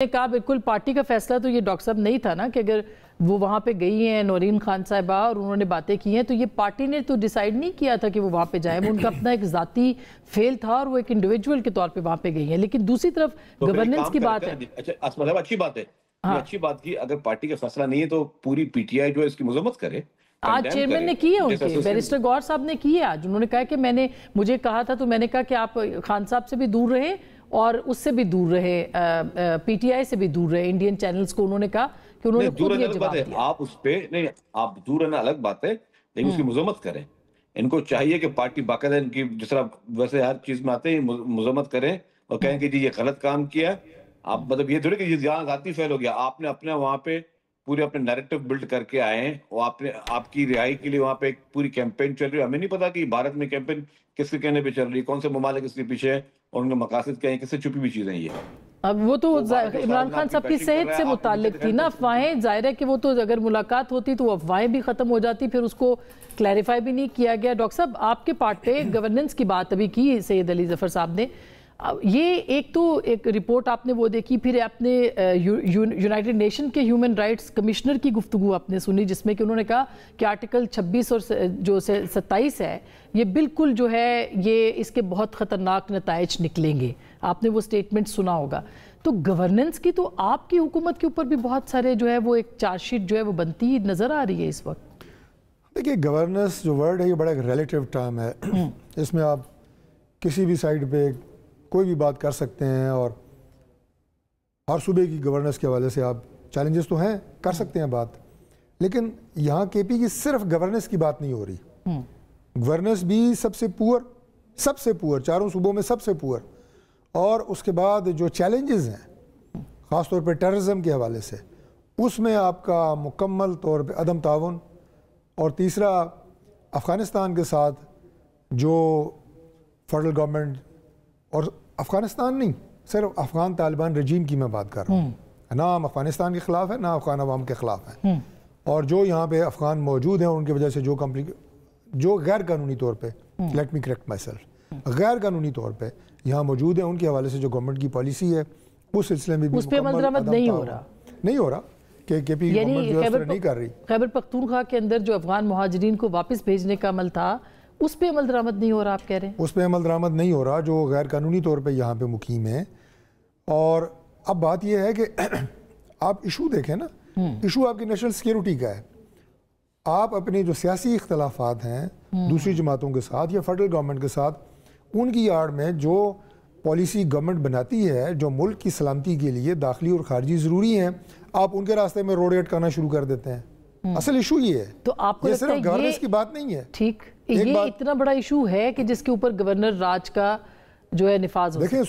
نے کہا بالکل پارٹی کا فیصلہ تو یہ ڈاکٹر صاحب نہیں تھا نا کہ اگر وہ وہاں پہ گئی ہیں نورین خان صاحبہ اور انہوں نے باتیں کی ہیں تو یہ پارٹی نے تو ڈیسائیڈ نہیں کیا تھا کہ وہ وہاں پہ جائیں، وہ ان کا اپنا ایک ذاتی فیل تھا اور وہ ایک انڈیویجول کے طور پہ وہاں پہ گئی ہیں۔ لیکن دوسری طرف گورننس کی بات ہے، اچھی بات ہے، اچھی بات کی، اگر پارٹی کا فیصلہ نہیں ہے تو پوری پی ٹی آئی جو ہے اس کی مذمت کرے۔ آج چیئرمین نے کی ہے ان کے، بیرسٹر گوہر صاحب نے کی ہے آج، انہوں نے کہا کہ مجھے کہا تھا تو میں نے کہا کہ آپ خان صاحب سے بھی دور رہیں اور اس سے بھی دور رہے، پی ٹی آئی سے بھی دور رہے، انڈین چینلز کو انہوں نے کہا کہ انہوں نے خود یہ جواب دیا۔ آپ اس پہ نہیں، آپ دور رہنا الگ بات ہے لیکن اس کی مذمت کریں۔ ان کو چاہیے کہ پارٹی باقاعدہ ان کی جس طرح ویسے ہر چیز میں آتے ہیں مذمت کریں اور کہیں کہ جی یہ غلط کام کیا۔ آپ مطلب یہ تھوڑی کہ یہ ذاتی فیل ہو گیا، آپ نے اپنا وہاں پہ پورے اپنے نیریٹو بلڈ کر کے آئے ہیں اور آپ کی رہائی کے لیے وہاں پہ ایک پوری کیمپین چل رہی ہے۔ ہمیں نہیں پتا کہ بھارت میں کیمپین کس کے کہنے پہ چل رہی ہے، کون سے ممالک اس کے پیچھے ہے اور ان کے مقاصد کیا ہیں، کس سے چھپی ہوئی چیزیں یہ۔ اب وہ تو عمران خان صاحب کی صحت سے متعلق تھی نا افواہیں، ظاہر ہے کہ وہ تو اگر ملاقات ہوتی تو افواہیں بھی ختم ہو جاتی، پھر اس کو کلیریفائی بھی نہیں کیا گیا۔ ڈاکٹر صاحب آپ کے پارٹ پہ گورننس کی بات ابھی کی سید علی ظفر صاحب نے، یہ ایک تو ایک رپورٹ آپ نے وہ دیکھی، پھر آپ نے یونائٹڈ نیشن کے ہیومن رائٹس کمشنر کی گفتگو آپ نے سنی جس میں کہ انہوں نے کہا کہ آرٹیکل 26 اور جو 27 ہے یہ بالکل جو ہے یہ اس کے بہت خطرناک نتائج نکلیں گے، آپ نے وہ سٹیٹمنٹ سنا ہوگا۔ تو گورننس کی تو آپ کی حکومت کے اوپر بھی بہت سارے جو ہے وہ ایک چارج شیٹ جو ہے وہ بنتی نظر آ رہی ہے اس وقت۔ دیکھیے گورننس جو ورڈ ہے یہ بڑا ایک ریلیٹیو ٹرم ہے، اس میں آپ کسی بھی سائڈ پہ کوئی بھی بات کر سکتے ہیں اور ہر صوبے کی گورننس کے حوالے سے آپ چیلنجز تو ہیں کر سکتے ہیں بات، لیکن یہاں کے پی کی صرف گورننس کی بات نہیں ہو رہی۔ گورننس بھی سب سے پور چاروں صوبوں میں سب سے پور، اور اس کے بعد جو چیلنجز ہیں خاص طور پہ ٹیررزم کے حوالے سے اس میں آپ کا مکمل طور پہ عدم تعاون، اور تیسرا افغانستان کے ساتھ جو فیڈرل گورنمنٹ، اور افغانستان نہیں صرف افغان طالبان رجیم کی میں بات کر رہا ہوں، نہ ہم افغانستان کے خلاف ہے نہ افغان عوام کے خلاف ہیں، اور جو یہاں پہ افغان موجود ہیں ان کی وجہ سے جو غیر قانونی طور پہ let me correct my self غیر قانونی طور پہ یہاں موجود ہیں ان کے حوالے سے جو گورنمنٹ کی پالیسی ہے اس سلسلے میں بھی اس پہ عمل درآمد نہیں ہو رہا کہ کے پی گورنمنٹ جو ہے نہیں کر رہی۔ خیبر پختونخوا کے اندر جو افغان مہاجرین کو واپس بھیجنے کا عمل تھا اس پہ عمل درآمد نہیں ہو رہا، آپ کہہ رہے ہیں اس پہ عمل درآمد نہیں ہو رہا جو غیر قانونی طور پہ یہاں پہ مقیم ہیں۔ اور اب بات یہ ہے کہ آپ ایشو دیکھیں نا، ایشو آپ کی نیشنل سیکیورٹی کا ہے، آپ اپنے جو سیاسی اختلافات ہیں دوسری جماعتوں کے ساتھ یا فیڈرل گورنمنٹ کے ساتھ ان کی آڑ میں جو پالیسی گورنمنٹ بناتی ہے جو ملک کی سلامتی کے لیے داخلی اور خارجی ضروری ہیں، آپ ان کے راستے میں روڈ ایٹ کرنا شروع کر دیتے ہیں۔ اصل ایشو یہ ہے، تو آپ کو یہ صرف گورننس کی بات نہیں ہے۔ ٹھیک، یہ اتنا بڑا ایشو ہے کہ جس کے اوپر گورنر راج کا جو ہے نفاذ ہو سکتا ہے۔